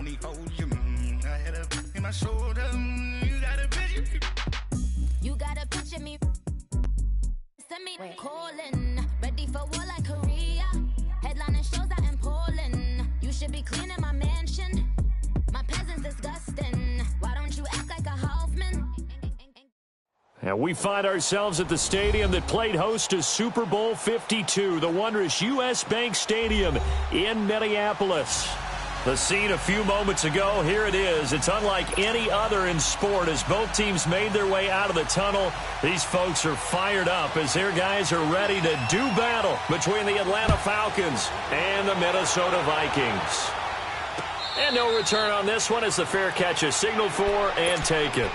only hold you. I had a in my shoulder. You got a picture. You got a picture me. Send me calling. Ready for war like Korea. Headlining shows out in Poland. You should be cleaning my mansion. My presence disgusting. Why don't you act like a Hoffman? And we find ourselves at the stadium that played host to Super Bowl 52, the wondrous U.S. Bank Stadium in Minneapolis. The scene a few moments ago, here it is. It's unlike any other in sport as both teams made their way out of the tunnel. These folks are fired up as their guys are ready to do battle between the Atlanta Falcons and the Minnesota Vikings. And no return on this one as the fair catch is signaled for and taken.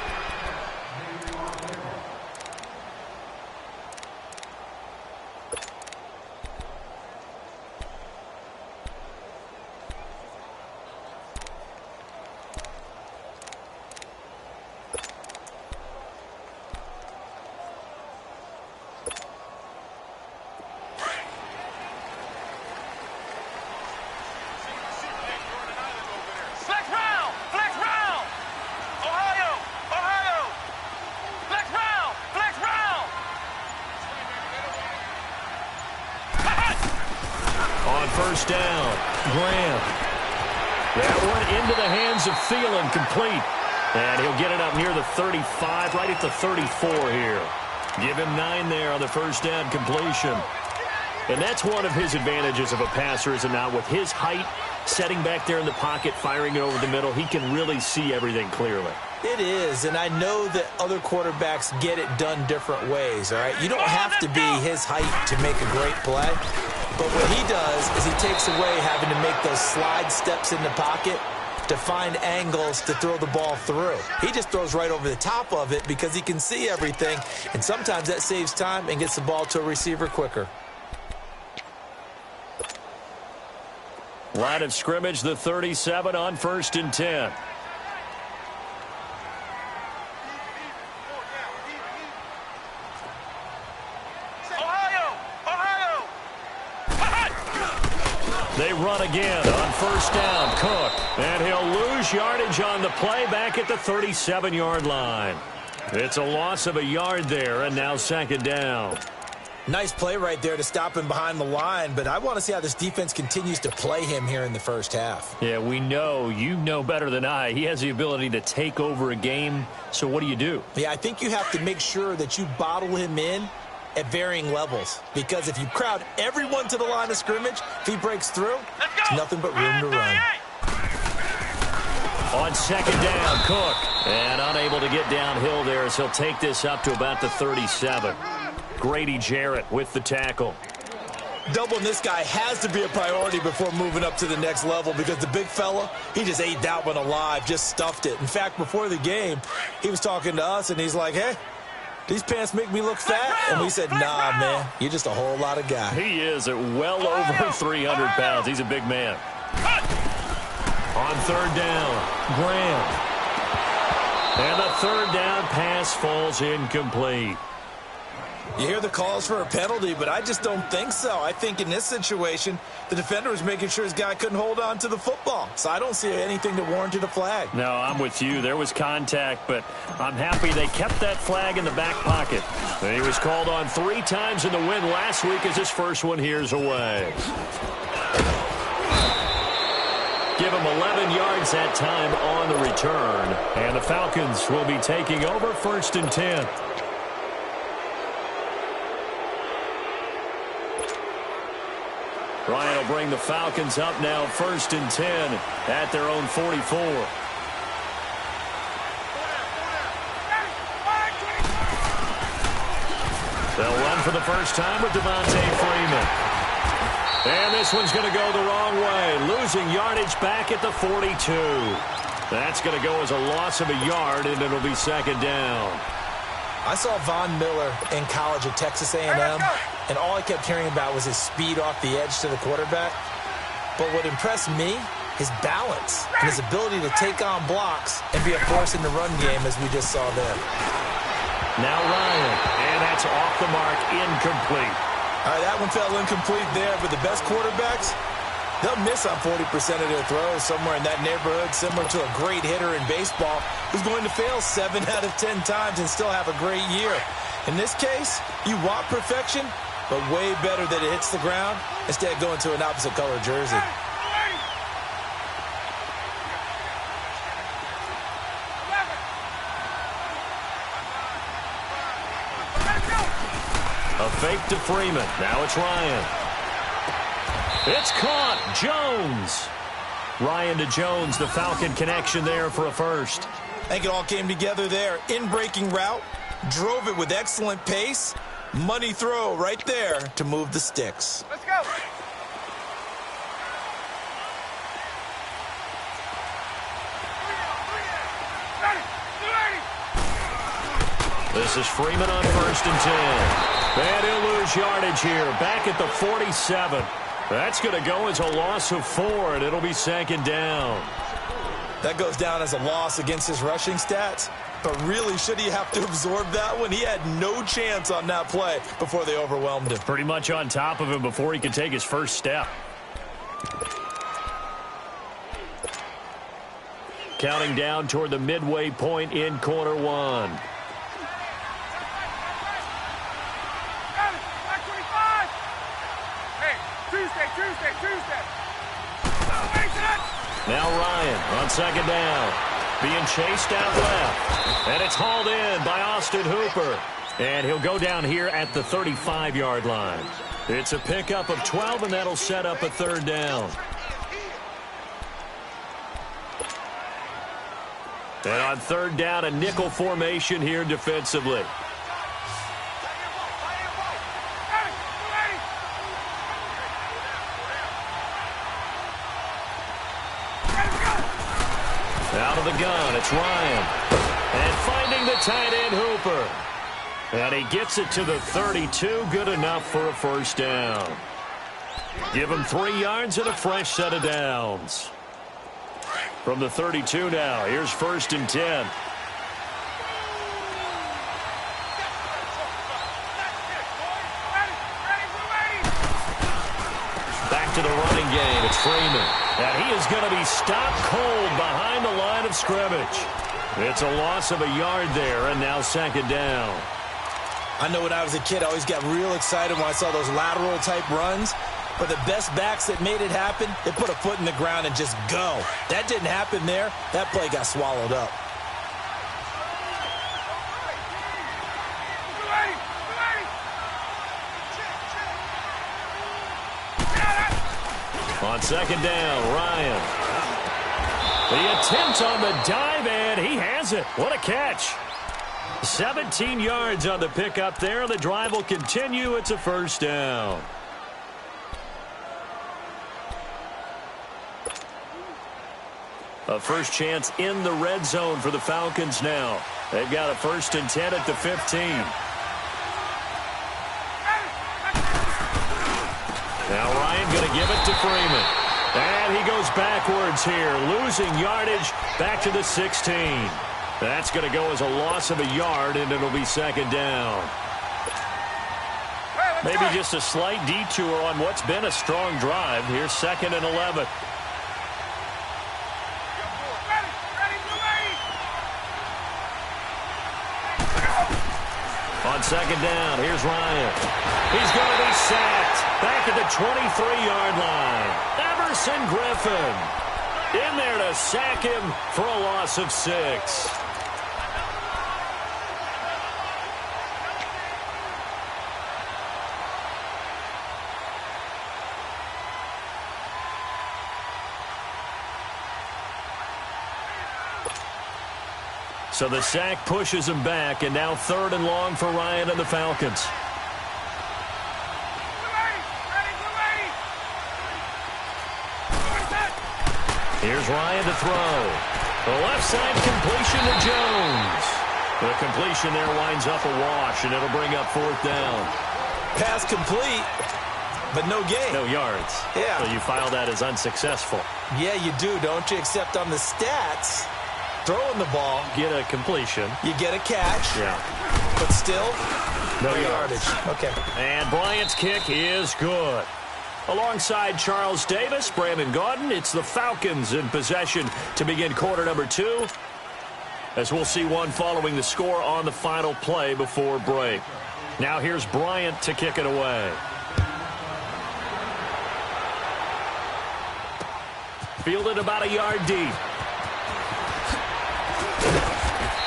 First down, Graham. That one into the hands of Thielen, complete. And he'll get it up near the 35, right at the 34 here. Give him 9 there on the first down completion. And that's one of his advantages of a passer, is it not? With his height, setting back there in the pocket, firing it over the middle, he can really see everything clearly. It is, and I know that other quarterbacks get it done different ways, all right? You don't have to be his height to make a great play. But what he does is he takes away having to make those slide steps in the pocket to find angles to throw the ball through. He just throws right over the top of it because he can see everything, and sometimes that saves time and gets the ball to a receiver quicker. Line of scrimmage, the 37 on 1st and 10. They run again on first down. Cook. And he'll lose yardage on the play back at the 37-yard line. It's a loss of a yard there, and now second down. Nice play right there to stop him behind the line, but I want to see how this defense continues to play him here in the first half. Yeah, we know. You know better than I. He has the ability to take over a game, so what do? Yeah, I think you have to make sure that you bottle him in at varying levels, because if you crowd everyone to the line of scrimmage, if he breaks through, there's nothing but room to run. On second down, Cook. And unable to get downhill there as he'll take this up to about the 37. Grady Jarrett with the tackle. Doubling this guy has to be a priority before moving up to the next level, because the big fella, he just ate that one alive, just stuffed it. In fact, before the game, he was talking to us, and he's like, hey, these pants make me look fat? And we said, nah, man, you're just a whole lot of guy. He is at well over 300 pounds. He's a big man. On third down, Graham. And the third down pass falls incomplete. You hear the calls for a penalty, but I just don't think so. I think in this situation, the defender was making sure his guy couldn't hold on to the football. So I don't see anything that warranted a flag. No, I'm with you. There was contact, but I'm happy they kept that flag in the back pocket. He was called on 3 times in the win last week as his first one here's away. Give him 11 yards that time on the return. And the Falcons will be taking over 1st and 10. Ryan will bring the Falcons up now 1st and 10 at their own 44. They'll run for the first time with Devontae Freeman. And this one's going to go the wrong way, losing yardage back at the 42. That's going to go as a loss of a yard, and it'll be second down. I saw Von Miller in college at Texas A&M, and all I kept hearing about was his speed off the edge to the quarterback. But what impressed me, his balance and his ability to take on blocks and be a force in the run game, as we just saw there. Now Ryan, and that's off the mark, incomplete. All right, that one fell incomplete there, but the best quarterbacks, They'll miss on 40% of their throws, somewhere in that neighborhood, similar to a great hitter in baseball who's going to fail 7 out of 10 times and still have a great year. In this case, you want perfection, but way better that it hits the ground instead of going to an opposite color jersey. A fake to Freeman. Now it's Ryan. It's caught. Jones. Ryan to Jones, the Falcon connection there for a first. I think it all came together there. In-breaking route, drove it with excellent pace. Money throw right there to move the sticks. Let's go. This is Freeman on 1st and 10. And he'll lose yardage here. Back at the 47. That's going to go as a loss of 4, and it'll be 2nd down. That goes down as a loss against his rushing stats. But really, should he have to absorb that one? He had no chance on that play before they overwhelmed him. Pretty much on top of him before he could take his first step. Counting down toward the midway point in quarter 1. Tuesday. Now Ryan on 2nd down. Being chased out left. And it's hauled in by Austin Hooper. And he'll go down here at the 35-yard line. It's a pickup of 12, and that'll set up a 3rd down. And on 3rd down, a nickel formation here defensively. Out of the gun, it's Ryan. And finding the tight end, Hooper. And he gets it to the 32, good enough for a 1st down. Give him 3 yards and a fresh set of downs. From the 32 now, here's 1st and 10. Back to the running game, it's Freeman. And he is going to be stopped cold behind the line of scrimmage. It's a loss of a yard there, and now 2nd down. I know when I was a kid, I always got real excited when I saw those lateral-type runs. But the best backs that made it happen, they put a foot in the ground and just go. That didn't happen there. That play got swallowed up. On 2nd down, Ryan. The attempt on the dive, and he has it. What a catch. 17 yards on the pickup there. The drive will continue. It's a 1st down. A first chance in the red zone for the Falcons now. They've got a 1st and 10 at the 15. Now Ryan going to give it to Freeman. And he goes backwards here, losing yardage back to the 16. That's going to go as a loss of a yard, and it'll be 2nd down. Maybe just a slight detour on what's been a strong drive. Here's 2nd and 11. On 2nd down, here's Ryan. He's going to be sacked back at the 23-yard line. Everson Griffin in there to sack him for a loss of 6. So the sack pushes him back, and now 3rd and long for Ryan and the Falcons. Here's Ryan to throw. The left side completion to Jones. The completion there winds up a wash, and it'll bring up 4th down. Pass complete, but no gain. No yards. Yeah. So you file that as unsuccessful. Yeah, you do, don't you? Except on the stats, throwing the ball, Get a completion. you get a catch, Yeah. but still, No no yards. yardage. Okay. And Bryant's kick is good. Alongside Charles Davis, Brandon Gaudin, it's the Falcons in possession to begin quarter number 2. As we'll see one following the score on the final play before break. Now here's Bryant to kick it away. Fielded about a yard deep.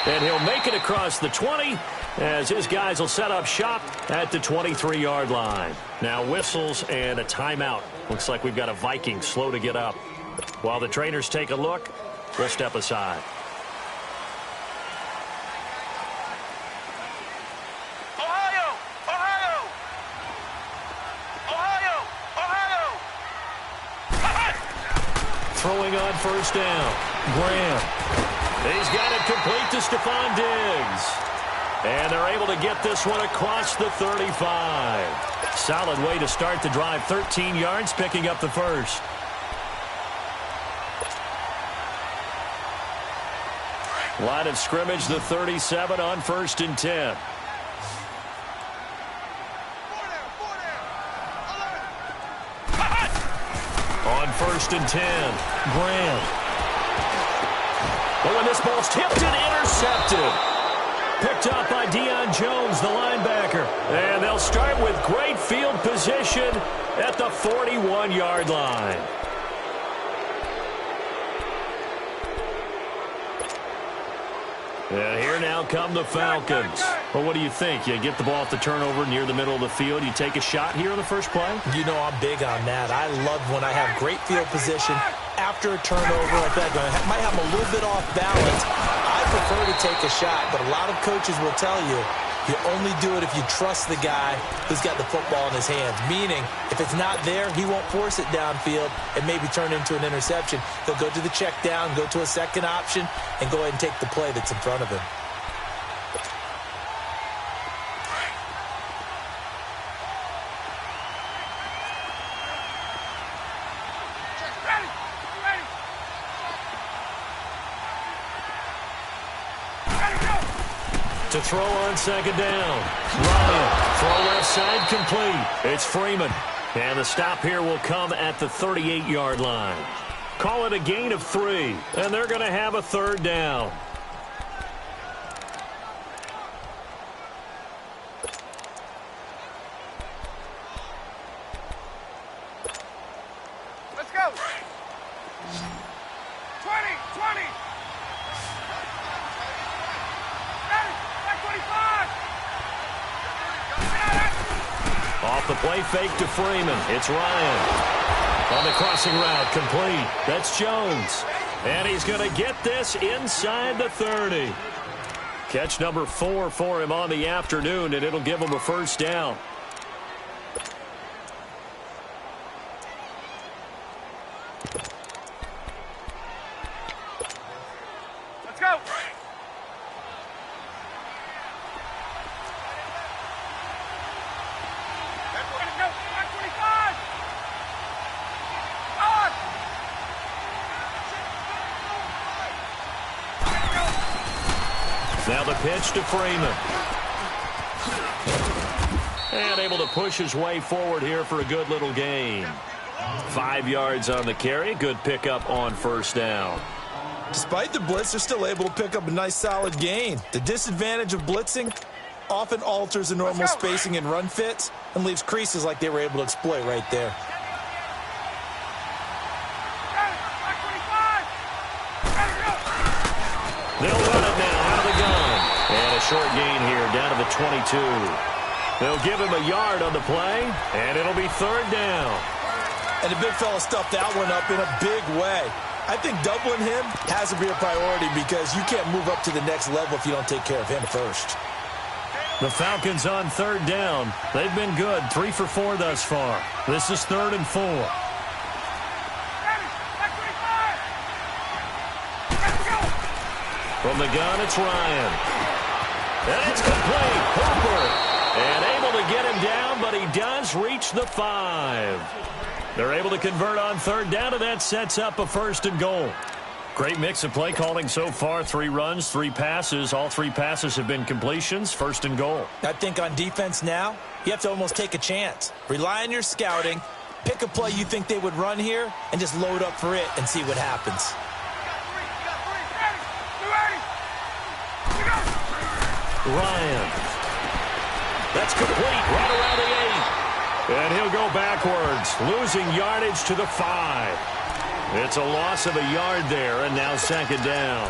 And he'll make it across the 20 as his guys will set up shop at the 23-yard line. Now whistles and a timeout. Looks like we've got a Viking slow to get up. While the trainers take a look, we'll step aside. Throwing on first down. Graham. He's got it complete to Stephon Diggs. And they're able to get this one across the 35. Solid way to start the drive. 13 yards, picking up the first. Line of scrimmage, the 37 on 1st and 10. On 1st and 10, Graham. Oh, and this ball's tipped and intercepted. Picked up by Deion Jones, the linebacker. And they'll start with great field position at the 41-yard line. And here now come the Falcons. Well, what do you think? You get the ball off the turnover near the middle of the field. You take a shot here on the first play? You know I'm big on that. I love when I have great field position after a turnover like that. I might have a little bit off balance. I prefer to take a shot, but a lot of coaches will tell you, you only do it if you trust the guy who's got the football in his hands. Meaning, if it's not there, he won't force it downfield and maybe turn into an interception. He'll go to the check down, go to a second option, and go ahead and take the play that's in front of him. To throw on second down. Ryan, throw left side complete. It's Freeman. And the stop here will come at the 38-yard line. Call it a gain of 3. And they're going to have a third down. Let's go. 20. Off the play fake to Freeman. It's Ryan. On the crossing route, complete. That's Jones. And he's going to get this inside the 30. Catch number 4 for him on the afternoon, and it'll give him a first down. Let's go. Now the pitch to Freeman. And able to push his way forward here for a good little gain. 5 yards on the carry. Good pickup on first down. Despite the blitz, they're still able to pick up a nice solid gain. The disadvantage of blitzing often alters the normal spacing and run fits and leaves creases like they were able to exploit right there. They'll run it now out of the gun. And a short gain here down to the 22. They'll give him a yard on the play, and it'll be third down. And the big fella stuffed that one up in a big way. I think doubling him has to be a priority because you can't move up to the next level if you don't take care of him first. The Falcons on third down. They've been good, 3 for 4 thus far. This is 3rd and 4. From the gun, it's Ryan. And it's complete. Hooper. And able to get him down, but he does reach the 5. They're able to convert on third down, and that sets up a 1st and goal. Great mix of play calling so far. 3 runs, 3 passes. All 3 passes have been completions. 1st and goal. I think on defense now, you have to almost take a chance. Rely on your scouting, Pick a play you think they would run here and just load up for it and see what happens. Ryan. That's complete right around the 8. And he'll go backwards, losing yardage to the 5. It's a loss of a yard there, and now second down.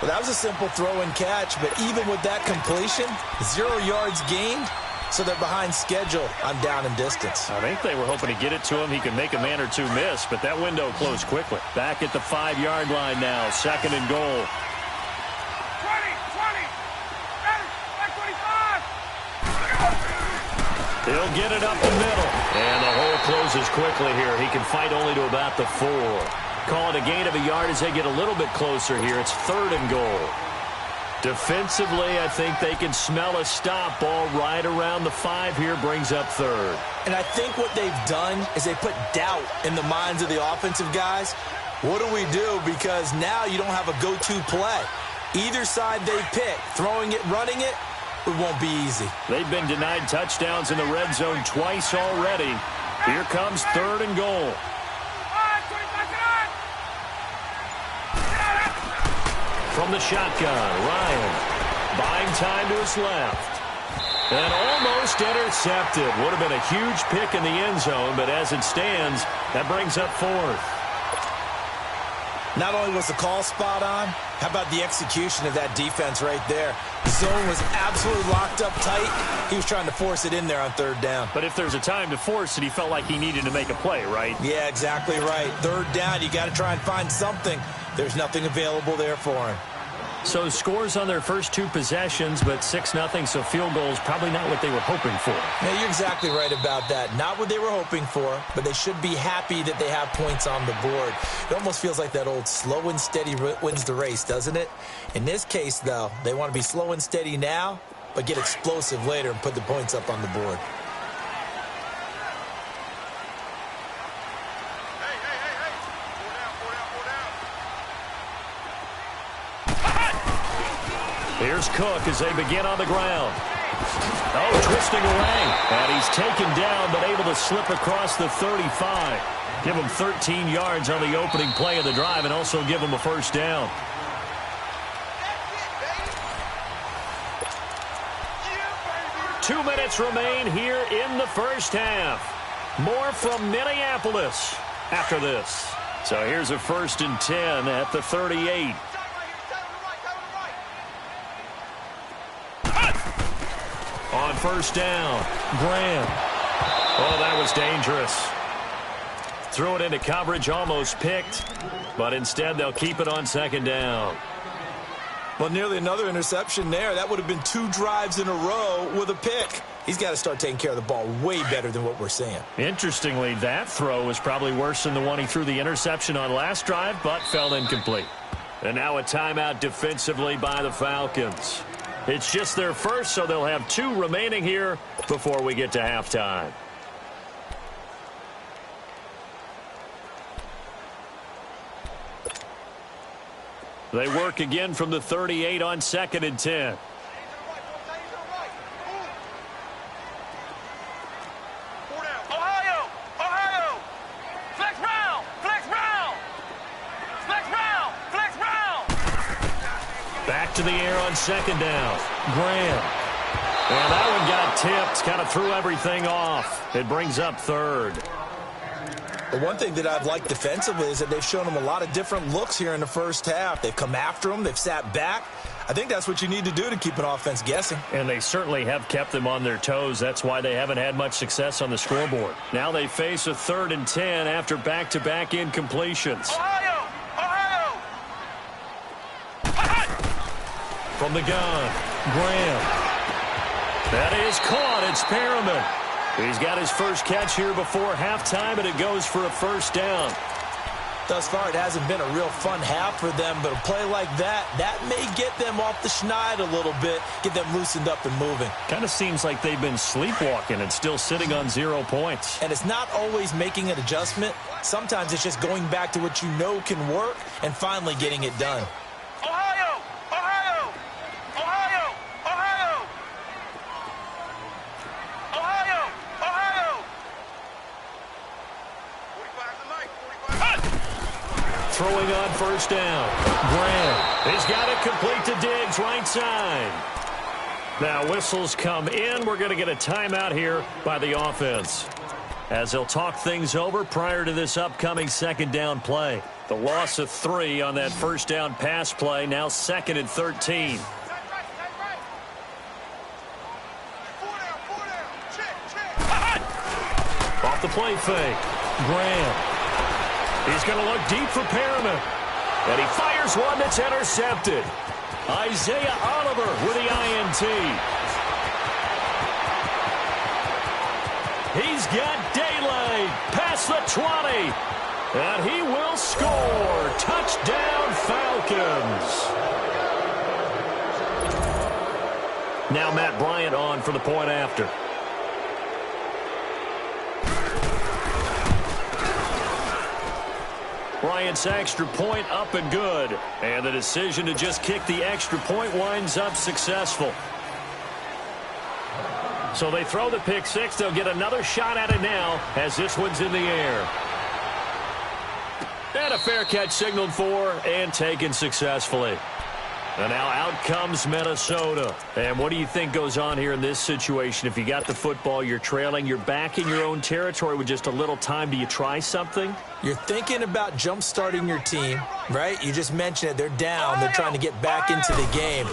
Well, that was a simple throw and catch, but even with that completion, 0 yards gained, so they're behind schedule on down and distance. I think they were hoping to get it to him. He could make a man or two miss, but that window closed quickly. Back at the 5-yard line now, second and goal. 20, back 25. He'll get it up the middle, and the hole closes quickly here. He can fight only to about the 4. Call it a gain of a yard as they get a little bit closer here. It's third and goal. Defensively, I think they can smell a stop. Ball right around the 5 here, brings up third. And I think what they've done is they put doubt in the minds of the offensive guys. What do we do? Because now you don't have a go-to play. Either side they pick, throwing it, running it, it won't be easy. They've been denied touchdowns in the red zone twice already. Here comes third and goal. From the shotgun, Ryan buying time to his left. And almost intercepted. Would have been a huge pick in the end zone, but as it stands, that brings up fourth. Not only was the call spot on, how about the execution of that defense right there? The zone was absolutely locked up tight. He was trying to force it in there on third down. But if there's a time to force it, he felt like he needed to make a play, right? Yeah, exactly right. Third down, you got to try and find something. There's nothing available there for him. So scores on their first 2 possessions, but 6-0, so field goals probably not what they were hoping for. Yeah, you're exactly right about that. Not what they were hoping for, but they should be happy that they have points on the board. It almost feels like that old slow and steady wins the race, doesn't it? In this case, though, they want to be slow and steady now, but get explosive later and put the points up on the board. Here's Cook as they begin on the ground. Oh, twisting away. And he's taken down, but able to slip across the 35. Give him 13 yards on the opening play of the drive and also give him a first down. Yeah, 2 minutes remain here in the first half. More from Minneapolis after this. So here's a 1st and 10 at the 38. On first down, Graham. Oh, that was dangerous. Threw it into coverage, almost picked, but instead they'll keep it on second down. Well, nearly another interception there. That would have been 2 drives in a row with a pick. He's got to start taking care of the ball way better than what we're seeing. Interestingly, that throw was probably worse than the one he threw the interception on last drive, but fell incomplete. And now a timeout defensively by the Falcons. It's just their first, so they'll have 2 remaining here before we get to halftime. They work again from the 38 on 2nd and 10. To the air on second down. Graham. And that one got tipped. Kind of threw everything off. It brings up third. The one thing that I've liked defensively is that they've shown him a lot of different looks here in the first half. They've come after him. They've sat back. I think that's what you need to do to keep an offense guessing. And they certainly have kept them on their toes. That's why they haven't had much success on the scoreboard. Now they face a 3rd and 10 after back-to-back incompletions. From the gun, Graham. That is caught. It's Perriman. He's got his first catch here before halftime, and it goes for a first down. Thus far, it hasn't been a real fun half for them, but a play like that may get them off the schneid a little bit, get them loosened up and moving. Kind of seems like they've been sleepwalking and still sitting on 0 points. And it's not always making an adjustment. Sometimes it's just going back to what you know can work and finally getting it done. throwing on first down. Graham. He's got it complete to Diggs, right side. Now whistles come in. We're going to get a timeout here by the offense, as they'll talk things over prior to this upcoming second down play. The loss of 3 on that first down pass play. Now 2nd and 13. Off the play fake. Graham. He's going to look deep for Perriman. And he fires one that's intercepted. Isaiah Oliver with the INT. He's got daylight past the 20. And he will score. Touchdown, Falcons. Now Matt Bryant on for the point after. Bryant's extra point up and good. And the decision to just kick the extra point winds up successful. So they throw the pick six. They'll get another shot at it now as this one's in the air. And a fair catch signaled for and taken successfully. And now out comes Minnesota. And what do you think goes on here in this situation? If you got the football, you're trailing, you're back in your own territory with just a little time. Do you try something? You're thinking about jump-starting your team, right? You just mentioned it. They're down. They're trying to get back into the game.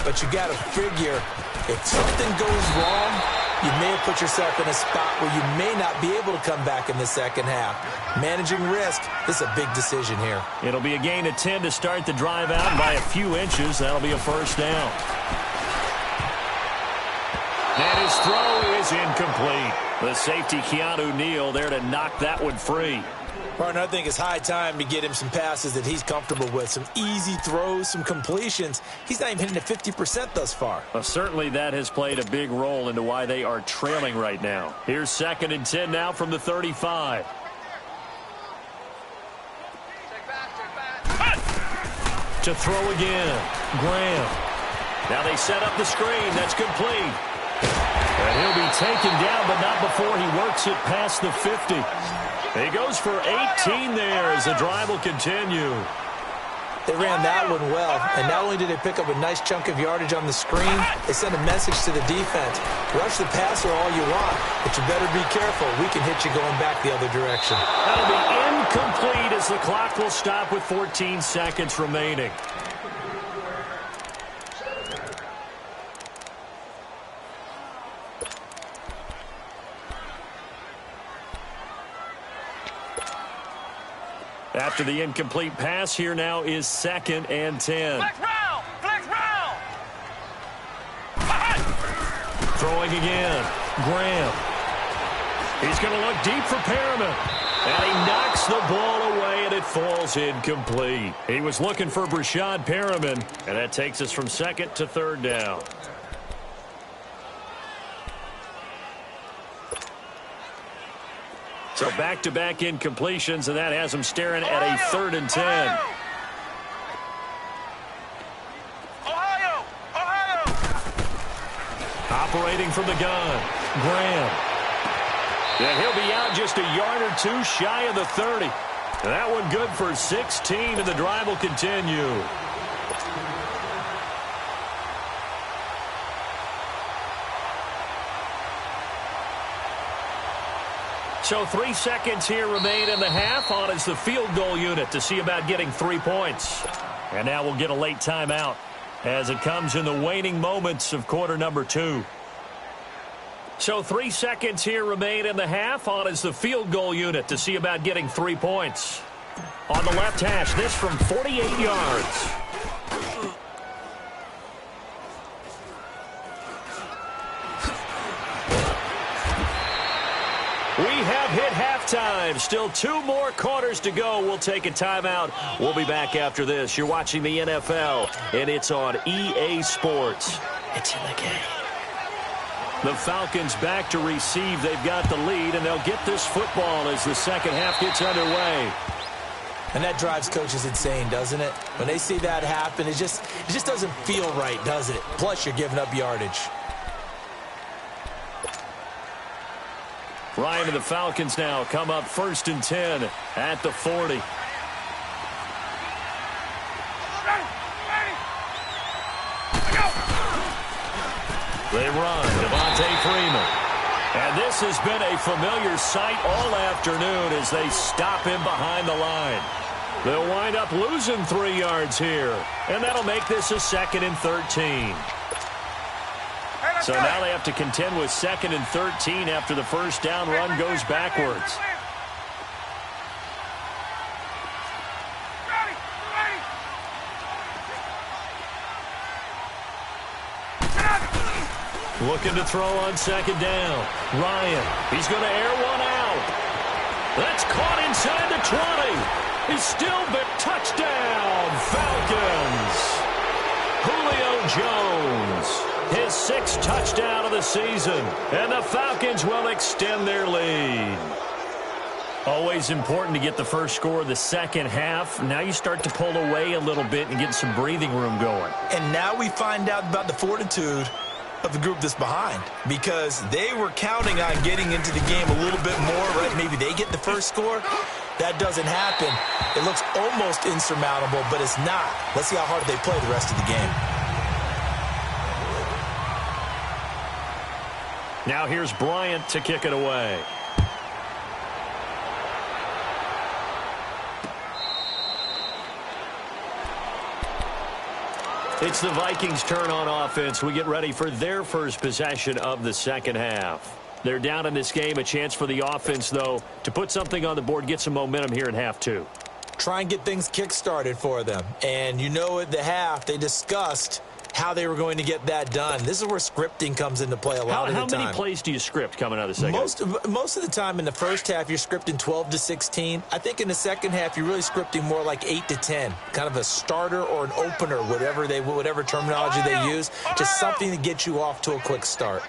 But you got to figure, if something goes wrong, you may have put yourself in a spot where you may not be able to come back in the second half. Managing risk, this is a big decision here. It'll be a gain of 10 to start the drive out by a few inches. That'll be a first down. And his throw is incomplete. The safety, Keanu Neal, there to knock that one free. Partner, I think it's high time to get him some passes that he's comfortable with. Some easy throws, some completions. He's not even hitting at 50% thus far. Well, certainly that has played a big role into why they are trailing right now. Here's 2nd and 10 now from the 35. To throw again. Graham. Now they set up the screen. That's complete. And he'll be taken down, but not before he works it past the 50. He goes for 18 there as the drive will continue. They ran that one well, and not only did they pick up a nice chunk of yardage on the screen, they sent a message to the defense. Rush the passer all you want, but you better be careful. We can hit you going back the other direction. That'll be incomplete as the clock will stop with 14 seconds remaining. After the incomplete pass, here now is 2nd and 10. Flex round! Flex round! Throwing again. Graham. He's going to look deep for Perriman. And he knocks the ball away, and it falls incomplete. He was looking for Brashad Perriman, and that takes us from 2nd to 3rd down. So back-to-back incompletions, and that has him staring at a 3rd and 10. Ohio! Operating from the gun. Graham. And he'll be out just a yard or two shy of the 30. And that one good for 16, and the drive will continue. So 3 seconds here remain in the half. On is the field goal unit to see about getting 3 points. And now we'll get a late timeout as it comes in the waning moments of quarter number 2. So 3 seconds here remain in the half. On is the field goal unit to see about getting 3 points. On the left hash, this from 48 yards. We have hit halftime. Still 2 more quarters to go. We'll take a timeout. We'll be back after this. You're watching the NFL, and it's on EA Sports. It's in the game. The Falcons back to receive. They've got the lead, and they'll get this football as the second half gets underway. And that drives coaches insane, doesn't it? When they see that happen, it just doesn't feel right, does it? Plus, you're giving up yardage. Ryan and the Falcons now come up 1st and 10 at the 40. They run. Devontae Freeman. And this has been a familiar sight all afternoon as they stop him behind the line. They'll wind up losing 3 yards here. And that'll make this a 2nd and 13. So now they have to contend with 2nd and 13 after the first down run goes backwards. Looking to throw on 2nd down. Ryan, he's going to air one out. That's caught inside the 20. He's still been touchdown, Falcons. Julio Jones, his 6th touchdown of the season. And the Falcons will extend their lead. Always important to get the first score of the second half. Now you start to pull away a little bit and get some breathing room going. And now we find out about the fortitude of the group that's behind, because they were counting on getting into the game a little bit more, right? Maybe they get the first score. That doesn't happen. It looks almost insurmountable, but it's not. Let's see how hard they play the rest of the game. Now here's Bryant to kick it away. It's the Vikings' turn on offense. We get ready for their first possession of the second half. They're down in this game. A chance for the offense, though, to put something on the board, get some momentum here in half 2. Try and get things kick-started for them. And you know at the half, they discussed how they were going to get that done. This is where scripting comes into play a lot of the time. How many plays do you script coming out of the second half? Most of the time in the first half, you're scripting 12 to 16. I think in the second half, you're really scripting more like 8 to 10. Kind of a starter or an opener, whatever terminology they use. Just something to get you off to a quick start.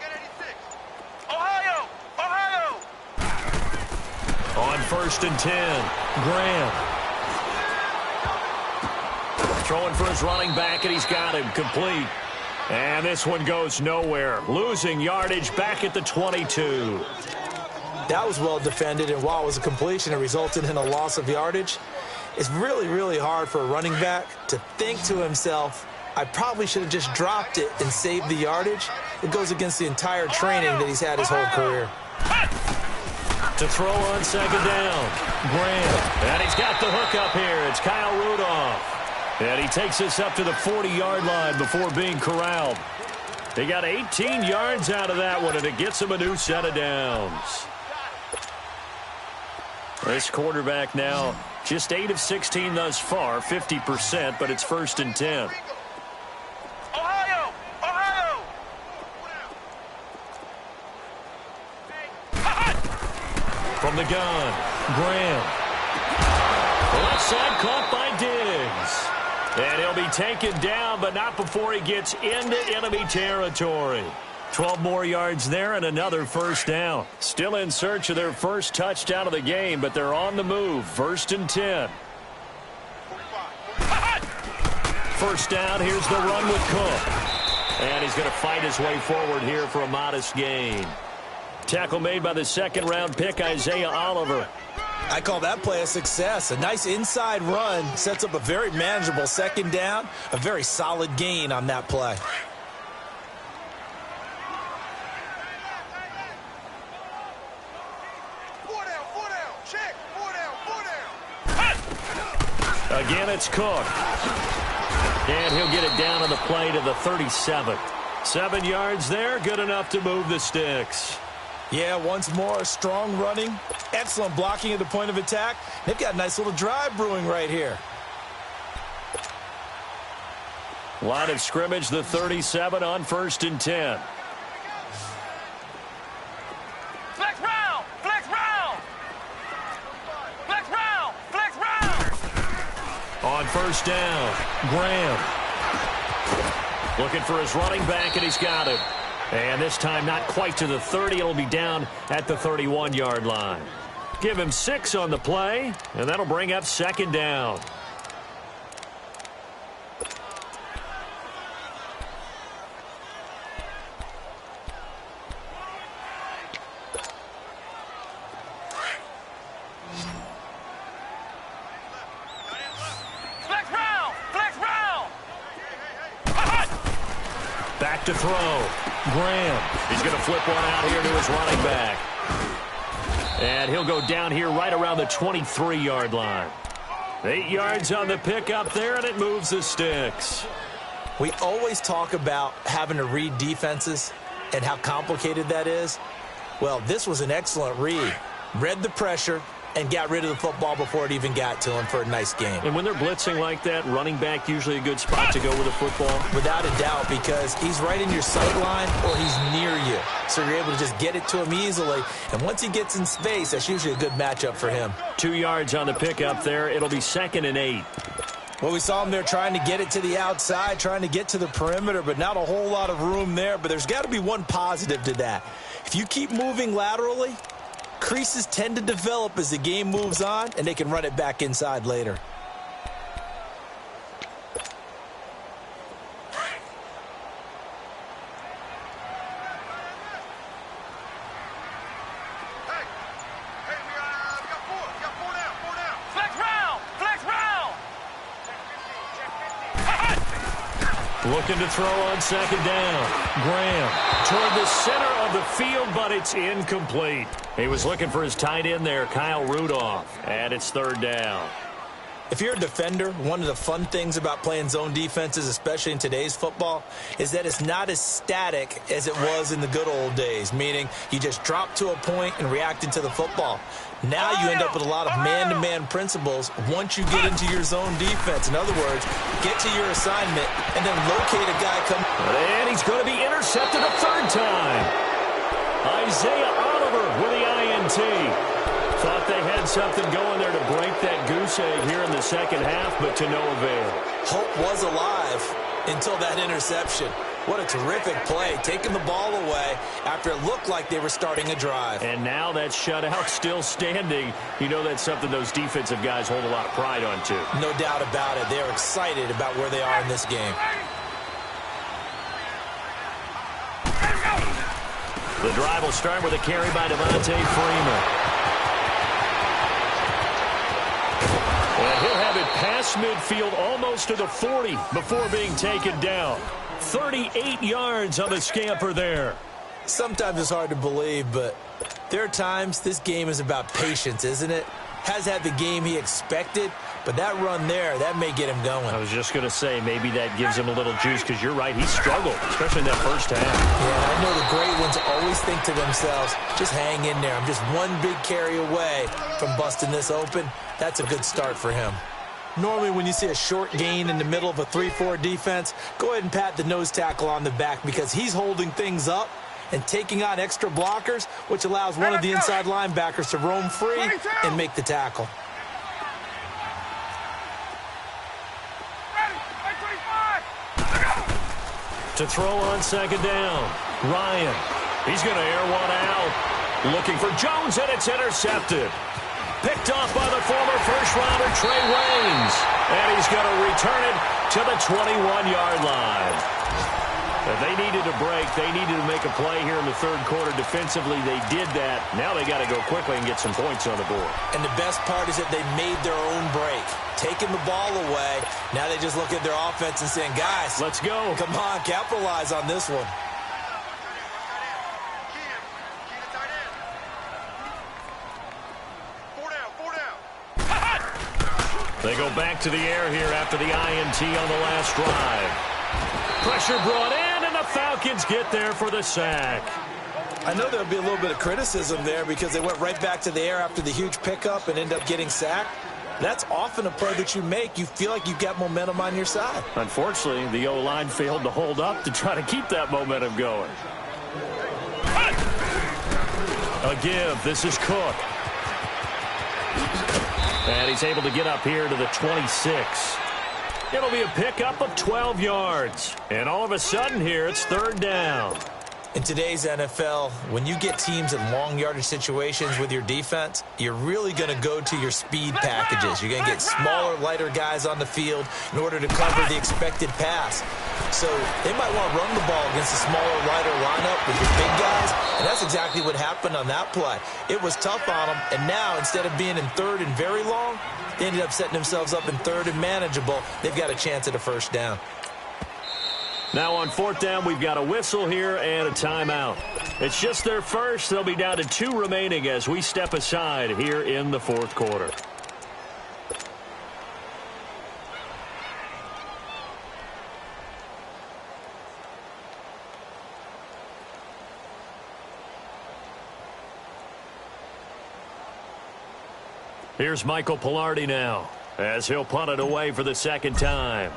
On 1st and 10, Graham. Throwing for his running back, and he's got him complete. And this one goes nowhere. Losing yardage back at the 22. That was well defended, and while it was a completion, it resulted in a loss of yardage. It's really, really hard for a running back to think to himself, I probably should have just dropped it and saved the yardage. It goes against the entire training that he's had his whole career. To throw on 2nd down, Graham. And he's got the hook up here. It's Kyle Rudolph. And he takes us up to the 40-yard line before being corralled. They got 18 yards out of that one, and it gets him a new set of downs. This quarterback now just 8 of 16 thus far, 50%, but it's 1st and 10. Ohio! From the gun, Graham. The left side caught by Diggs. And he'll be taken down, but not before he gets into enemy territory. 12 more yards there and another first down. Still in search of their first touchdown of the game, but they're on the move. 1st and 10. First down, here's the run with Cook. And he's going to fight his way forward here for a modest gain. Tackle made by the 2nd-round pick, Isaiah Oliver. I call that play a success. A nice inside run sets up a very manageable 2nd down. A very solid gain on that play. Again, it's Cook. And he'll get it down on the play to the 37. 7 yards there, good enough to move the sticks. Yeah, once more, strong running, excellent blocking at the point of attack. They've got a nice little drive brewing right here. Line of scrimmage, the 37 on 1st and 10. Flex round! Flex round! Flex round! Flex round! On 1st down, Graham. Looking for his running back, and he's got him. And this time not quite to the 30. It'll be down at the 31-yard line. Give him 6 on the play, and that'll bring up 2nd down. Back to throw. Graham. He's going to flip one out here to his running back. And he'll go down here right around the 23-yard line. 8 yards on the pickup there, and it moves the sticks. We always talk about having to read defenses and how complicated that is. Well, this was an excellent read. Read the pressure and got rid of the football before it even got to him for a nice game. And when they're blitzing like that, running back usually a good spot to go with a football? Without a doubt, because he's right in your sight line or he's near you. So you're able to just get it to him easily. And once he gets in space, that's usually a good matchup for him. 2 yards on the pickup there. It'll be 2nd and 8. Well, we saw him there trying to get it to the outside, trying to get to the perimeter, but not a whole lot of room there. But there's got to be one positive to that. If you keep moving laterally, creases tend to develop as the game moves on, and they can run it back inside later. Looking to throw on 2nd down. Graham toward the center of the field, but it's incomplete. He was looking for his tight end there, Kyle Rudolph, and it's 3rd down. If you're a defender, one of the fun things about playing zone defenses, especially in today's football, is that it's not as static as it was in the good old days, meaning you just drop to a point and reacted to the football. Now you end up with a lot of man-to-man principles once you get into your zone defense. In other words, get to your assignment and then locate a guy come. And he's going to be intercepted a 3rd time. Isaiah Oliver with the INT. Thought they had something going there to break that goose egg here in the second half, but to no avail. Hope was alive until that interception. What a terrific play, taking the ball away after it looked like they were starting a drive. And now that shutout still standing. You know that's something those defensive guys hold a lot of pride on, too. No doubt about it. They're excited about where they are in this game. The drive will start with a carry by Devontae Freeman. And he'll have it past midfield almost to the 40 before being taken down. 38 yards on the scamper there. Sometimes it's hard to believe, but there are times this game is about patience, isn't it? Has had the game he expected, but that run there, that may get him going. I was just going to say, maybe that gives him a little juice, because you're right, he struggled, especially in that first half. Yeah, I know the great ones always think to themselves, just hang in there. I'm just one big carry away from busting this open. That's a good start for him. Normally, when you see a short gain in the middle of a 3-4 defense, go ahead and pat the nose tackle on the back because he's holding things up and taking on extra blockers, which allows one of the inside linebackers to roam free and make the tackle. To throw on 2nd down, Ryan. He's going to air one out. Looking for Jones, and it's intercepted. Picked off by the former first-rounder Trey Waynes. And he's going to return it to the 21-yard line. If they needed a break, they needed to make a play here in the 3rd quarter. Defensively, they did that. Now they got to go quickly and get some points on the board. And the best part is that they made their own break. Taking the ball away. Now they just look at their offense and saying, guys, let's go. Come on, capitalize on this one. They go back to the air here after the INT on the last drive. Pressure brought in, and the Falcons get there for the sack. I know there'll be a little bit of criticism there because they went right back to the air after the huge pickup and end up getting sacked. That's often a play that you make. You feel like you've got momentum on your side. Unfortunately, the O-line failed to hold up to try to keep that momentum going. A give. This is Cook. And he's able to get up here to the 26. It'll be a pickup of 12 yards. And all of a sudden here, it's 3rd down. In today's NFL, when you get teams in long yardage situations with your defense, you're really going to go to your speed packages. You're going to get smaller, lighter guys on the field in order to cover the expected pass. So they might want to run the ball against a smaller, lighter lineup with your big guys, and that's exactly what happened on that play. It was tough on them, and now instead of being in 3rd and very long, they ended up setting themselves up in 3rd and manageable. They've got a chance at a 1st down. Now on 4th down, we've got a whistle here and a timeout. It's just their first. They'll be down to 2 remaining as we step aside here in the 4th quarter. Here's Michael Pilardi now as he'll punt it away for the 2nd time.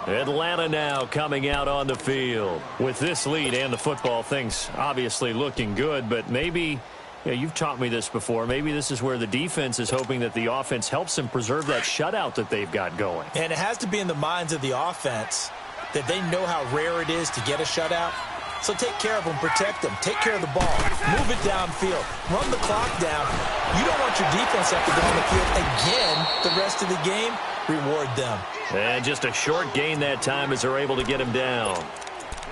Atlanta now coming out on the field. With this lead and the football, things obviously looking good, but maybe, you've taught me this before, maybe this is where the defense is hoping that the offense helps them preserve that shutout that they've got going. And it has to be in the minds of the offense that they know how rare it is to get a shutout. So take care of them, protect them, take care of the ball, move it downfield, run the clock down. You don't want your defense to have to go on the field again the rest of the game. Reward them. And just a short gain that time as they're able to get him down.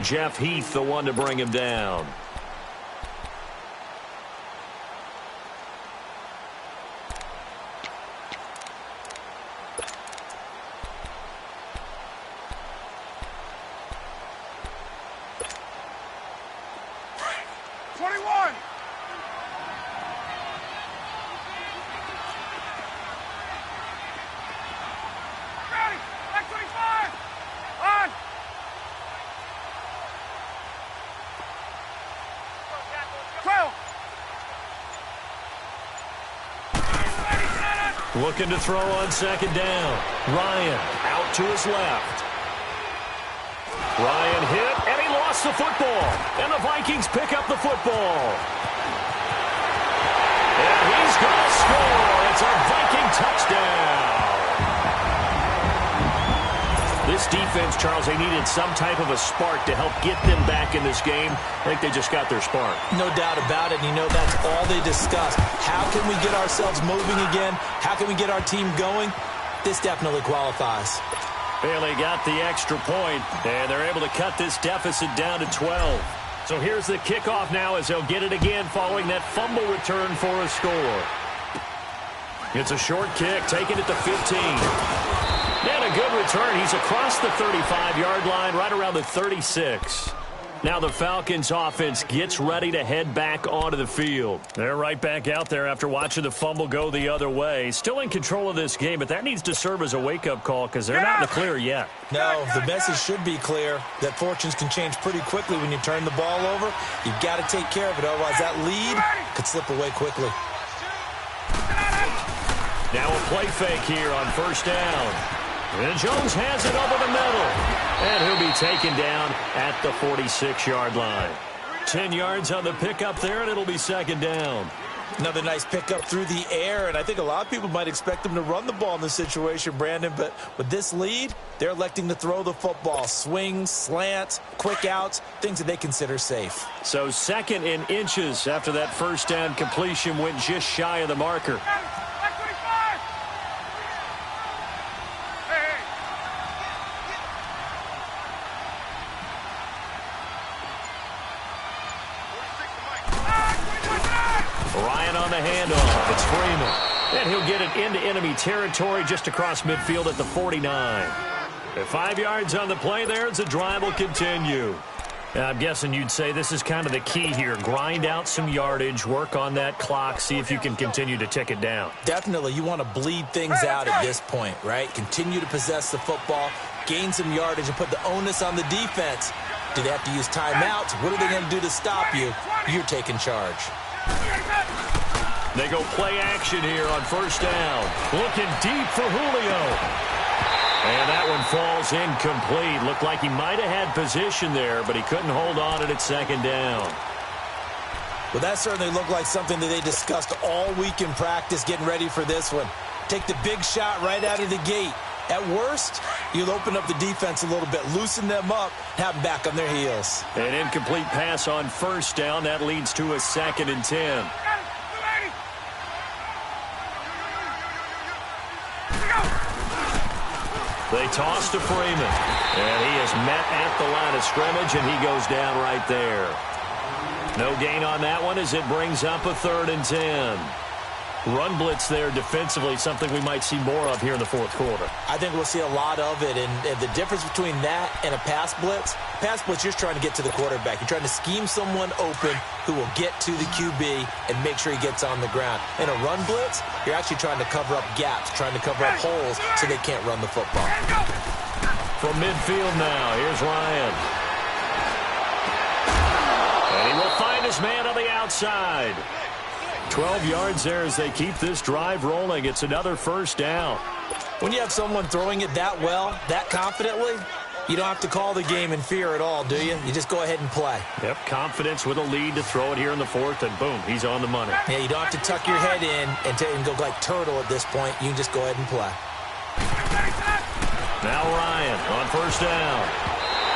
Jeff Heath, the one to bring him down. Looking to throw on 2nd down. Ryan out to his left. Ryan hit, and he lost the football. And the Vikings pick up the football. And he's going to score. It's a Viking touchdown. This defense, Charles, they needed some type of a spark to help get them back in this game. I think they just got their spark. No doubt about it. And you know that's all they discussed. How can we get ourselves moving again? How can we get our team going? This definitely qualifies. Bailey got the extra point, and they're able to cut this deficit down to 12. So here's the kickoff now as they'll get it again following that fumble return for a score. It's a short kick, taking it to 15. And a good return. He's across the 35-yard line, right around the 36. Now the Falcons offense gets ready to head back onto the field. They're right back out there after watching the fumble go the other way. Still in control of this game, but that needs to serve as a wake-up call because they're not in the clear yet. No, the message should be clear that fortunes can change pretty quickly when you turn the ball over. You've got to take care of it, otherwise that lead could slip away quickly. Now a play fake here on 1st down. And Jones has it over the middle. And he'll be taken down at the 46-yard line. 10 yards on the pickup there, and it'll be 2nd down. Another nice pickup through the air, and I think a lot of people might expect them to run the ball in this situation, Brandon, but with this lead, they're electing to throw the football. Swings, slants, quick outs, things that they consider safe. So 2nd in inches after that 1st down completion went just shy of the marker. Ryan on the handoff. It's Freeman. And he'll get it into enemy territory just across midfield at the 49. 5 yards on the play there as the drive will continue. I'm guessing you'd say this is kind of the key here. Grind out some yardage, work on that clock, see if you can continue to tick it down. Definitely. You want to bleed things out at this point, right? Continue to possess the football, gain some yardage, and put the onus on the defense. Do they have to use timeouts? What are they going to do to stop you? You're taking charge. They go play action here on 1st down. Looking deep for Julio. And that one falls incomplete. Looked like he might have had position there, but he couldn't hold on it at 2nd down. Well, that certainly looked like something that they discussed all week in practice getting ready for this one. Take the big shot right out of the gate. At worst, you'll open up the defense a little bit, loosen them up, have them back on their heels. An incomplete pass on 1st down. That leads to a 2nd and 10. They toss to Freeman, and he is met at the line of scrimmage, and he goes down right there. No gain on that one as it brings up a 3rd and 10. Run blitz there defensively, something we might see more of here in the 4th quarter. I think we'll see a lot of it, and the difference between that and a pass blitz, you're just trying to get to the quarterback. You're trying to scheme someone open who will get to the QB and make sure he gets on the ground. In a run blitz, you're actually trying to cover up gaps, trying to cover up holes so they can't run the football. From midfield now, here's Ryan. And he will find his man on the outside. 12 yards there as they keep this drive rolling. It's another 1st down. When you have someone throwing it that well, that confidently, you don't have to call the game in fear at all, do you? You just go ahead and play. Yep, confidence with a lead to throw it here in the 4th, and boom, he's on the money. Yeah, you don't have to tuck your head in and go like turtle at this point. You can just go ahead and play. Now Ryan on 1st down.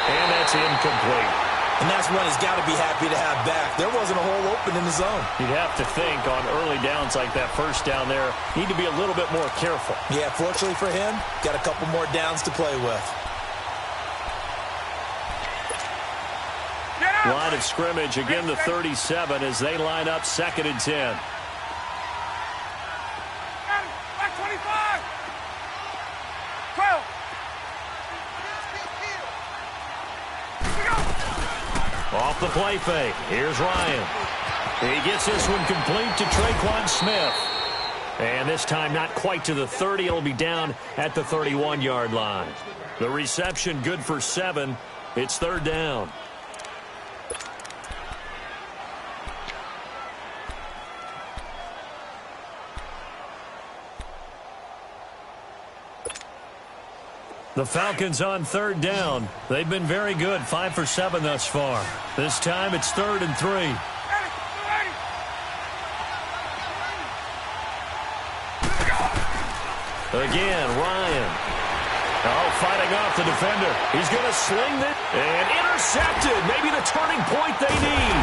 And that's incomplete. And that's one he's got to be happy to have back. There wasn't a hole open in the zone. You'd have to think on early downs like that 1st down there, need to be a little bit more careful. Yeah, fortunately for him, got a couple more downs to play with. Line of scrimmage, again the 37 as they line up 2nd and 10. Back 25. 12. Off the play fake. Here's Ryan. He gets this one complete to Traquan Smith. And this time not quite to the 30. It'll be down at the 31-yard line. The reception good for 7. It's 3rd down. The Falcons on 3rd down. They've been very good, 5 for 7 thus far. This time it's 3rd and 3. Again, Ryan. Oh, fighting off the defender. He's going to sling it and intercepted. Maybe the turning point they need.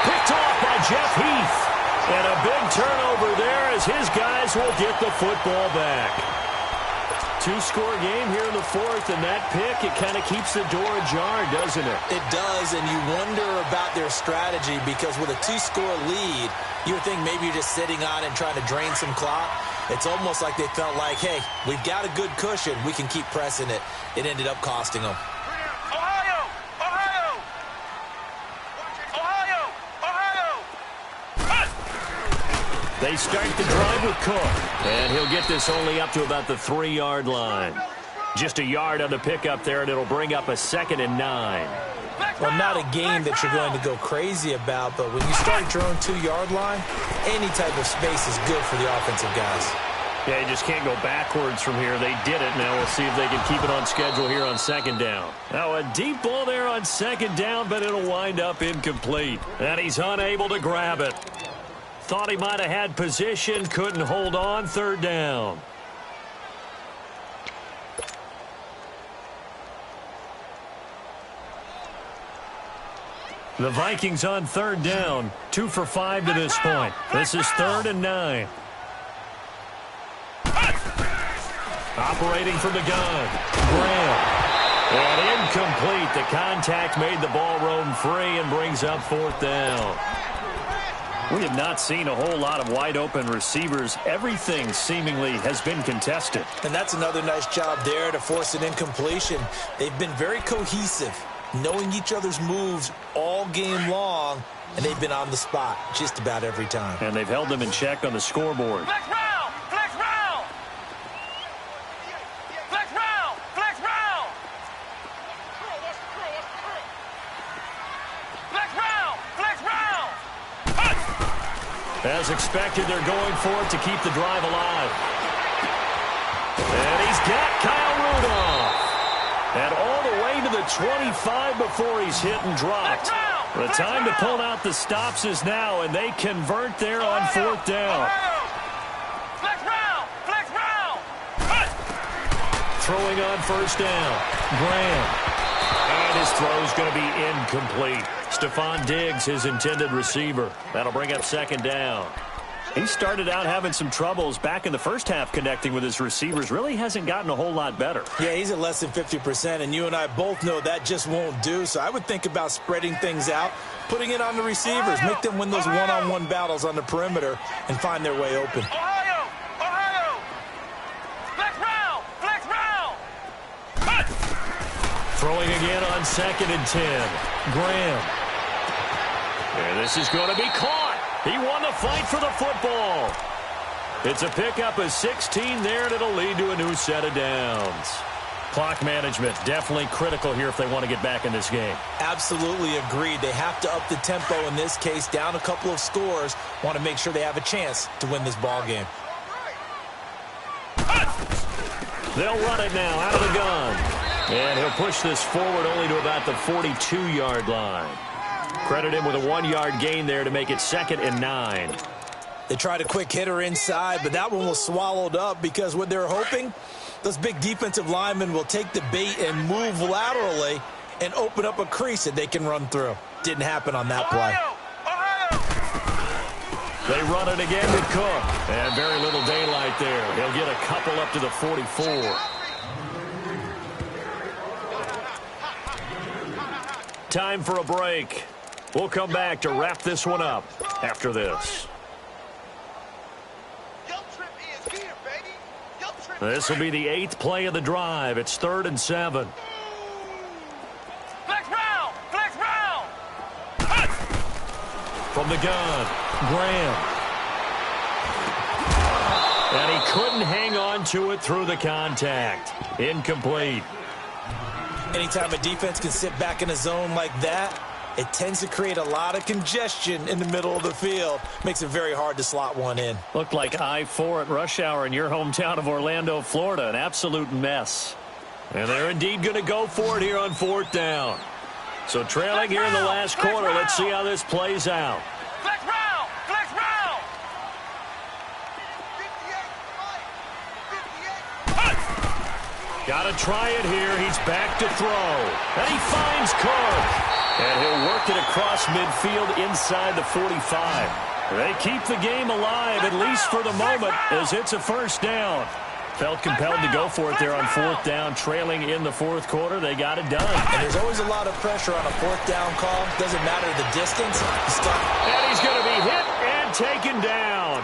Picked off by Jeff Heath. And a big turnover there as his guys will get the football back. 2-score game here in the 4th, and that pick, it kind of keeps the door ajar, doesn't it? It does, and you wonder about their strategy because with a 2-score lead, you would think maybe you're just sitting on and trying to drain some clock. It's almost like they felt like, hey, we've got a good cushion. We can keep pressing it. It ended up costing them. Ohio! Ohio! Ohio! Ohio! They start the drive with Cook, and he'll get this only up to about the 3-yard line. Just a yard on the pickup there, and it'll bring up a 2nd and 9. Well, not a game that you're going to go crazy about, but when you start at your own 2-yard line, any type of space is good for the offensive guys. Yeah, you just can't go backwards from here. They did it. Now we'll see if they can keep it on schedule here on 2nd down. Now a deep ball there on 2nd down, but it'll wind up incomplete. And he's unable to grab it. Thought he might have had position, couldn't hold on. 3rd down. The Vikings on 3rd down, 2 for 5 to this point. This is 3rd and 9. Operating from the gun, Graham. And incomplete. The contact made the ball roam free and brings up 4th down. We have not seen a whole lot of wide-open receivers. Everything seemingly has been contested. And that's another nice job there to force an incompletion. They've been very cohesive, knowing each other's moves all game long, and they've been on the spot just about every time. And they've held them in check on the scoreboard. Flex round! Flex round! Flex round! Flex round! Flex round! Flex round! As expected, they're going for it to keep the drive alive. And he's got Kyle Rudolph. And all the way to the 25 before he's hit and dropped. The time to pull out the stops is now, and they convert there on 4th down. Flex round! Flex round! Throwing on 1st down, Graham. And his throw's going to be incomplete. Stephon Diggs, his intended receiver. That'll bring up 2nd down. He started out having some troubles back in the first half connecting with his receivers. Really hasn't gotten a whole lot better. Yeah, he's at less than 50%, and you and I both know that just won't do. So I would think about spreading things out, putting it on the receivers, make them win those one-on-one battles on the perimeter, and find their way open. Ohio! Ohio! Flex round! Flex round! Cut! Throwing again on 2nd and 10. Graham. And this is going to be caught. He won the fight for the football. It's a pickup of 16 there, and it'll lead to a new set of downs. Clock management definitely critical here if they want to get back in this game. Absolutely agreed. They have to up the tempo in this case, down a couple of scores. Want to make sure they have a chance to win this ball game. They'll run it now out of the gun. And he'll push this forward only to about the 42-yard line. Credit him with a 1-yard gain there to make it 2nd and 9. They tried a quick hitter inside, but that one was swallowed up because what they're hoping, those big defensive linemen will take the bait and move laterally and open up a crease that they can run through. Didn't happen on that play. Ohio! They run it again with Cook. And very little daylight there. He'll get a couple up to the 44. Time for a break. We'll come back to wrap this one up after this. This will be the 8th play of the drive. It's 3rd and 7. Flex round! Flex round! Cut! From the gun, Graham. And he couldn't hang on to it through the contact. Incomplete. Anytime a defense can sit back in a zone like that, it tends to create a lot of congestion in the middle of the field. Makes it very hard to slot one in. Looked like I-4 at rush hour in your hometown of Orlando, Florida. An absolute mess. And they're indeed going to go for it here on 4th down. So trailing here in the last quarter. Let's see how this plays out. Flex round! Flex round! Got to try it here. He's back to throw. And he finds Cook. And he'll work it across midfield inside the 45. They keep the game alive, at least for the moment, as it's a 1st down. Felt compelled to go for it there on 4th down, trailing in the 4th quarter. They got it done. And there's always a lot of pressure on a 4th down call. Doesn't matter the distance. And he's going to be hit and taken down.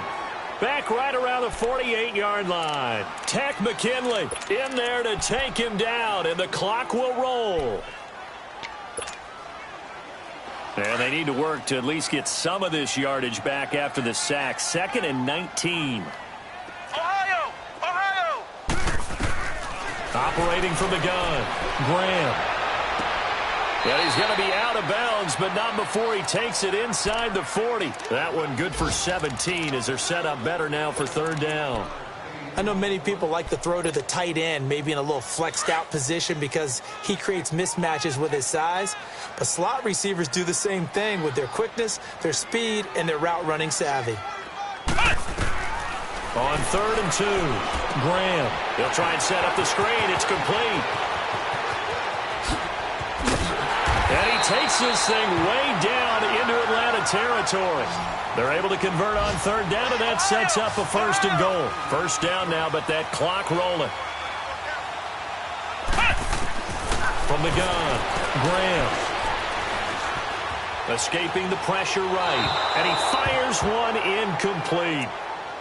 Back right around the 48-yard line. Tech McKinley in there to take him down, and the clock will roll. And they need to work to at least get some of this yardage back after the sack. 2nd and 19. Ohio! Ohio! Operating from the gun, Graham. And he's going to be out of bounds, but not before he takes it inside the 40. That one good for 17 as they're set up better now for 3rd down. I know many people like to throw to the tight end, maybe in a little flexed out position because he creates mismatches with his size. But slot receivers do the same thing with their quickness, their speed, and their route running savvy. On 3rd and 2, Graham. He'll try and set up the screen. It's complete. And he takes this thing way down into Atlanta territory. They're able to convert on 3rd down, and that sets up a 1st and goal. 1st down now, but that clock rolling. From the gun, Graham. Escaping the pressure right, and he fires one incomplete.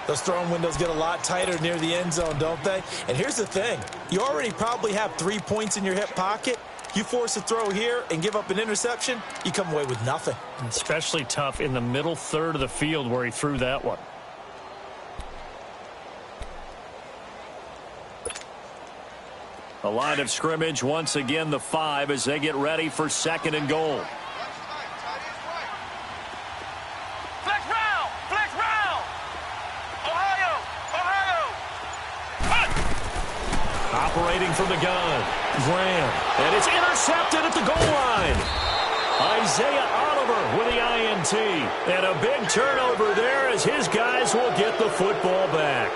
Those throwing windows get a lot tighter near the end zone, don't they? And here's the thing. You already probably have 3 points in your hip pocket. You force a throw here and give up an interception, you come away with nothing. Especially tough in the middle 3rd of the field where he threw that one. The line of scrimmage, once again, the 5 as they get ready for 2nd and goal. Flex round! Flex round! Ohio! Ohio! Operating from the gun, Graham. And it's intercepted at the goal line. Isaiah Oliver with the INT. And a big turnover there as his guys will get the football back.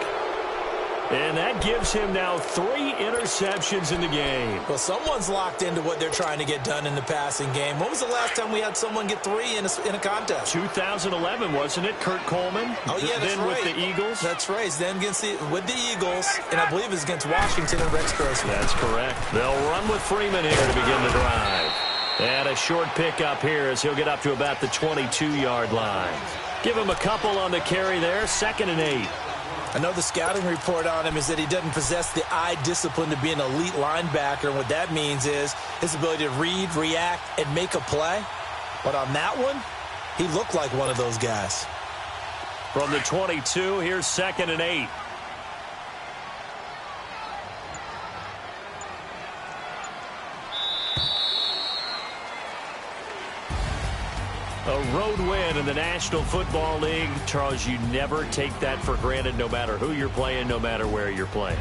And that gives him now 3 interceptions in the game. Well, someone's locked into what they're trying to get done in the passing game. When was the last time we had someone get 3 in a contest? 2011, wasn't it? Kurt Coleman? Oh, yeah, that's then right. with the Eagles? That's right. Then with the Eagles, and I believe it was against Washington and Rex Grossman. That's correct. They'll run with Freeman here to begin the drive. And a short pickup here as he'll get up to about the 22-yard line. Give him a couple on the carry there, 2nd and 8. I know the scouting report on him is that he doesn't possess the eye discipline to be an elite linebacker. And what that means is his ability to read, react, and make a play. But on that one, he looked like one of those guys. From the 22, here's 2nd and 8. A road win in the National Football League. Charles, you never take that for granted no matter who you're playing, no matter where you're playing.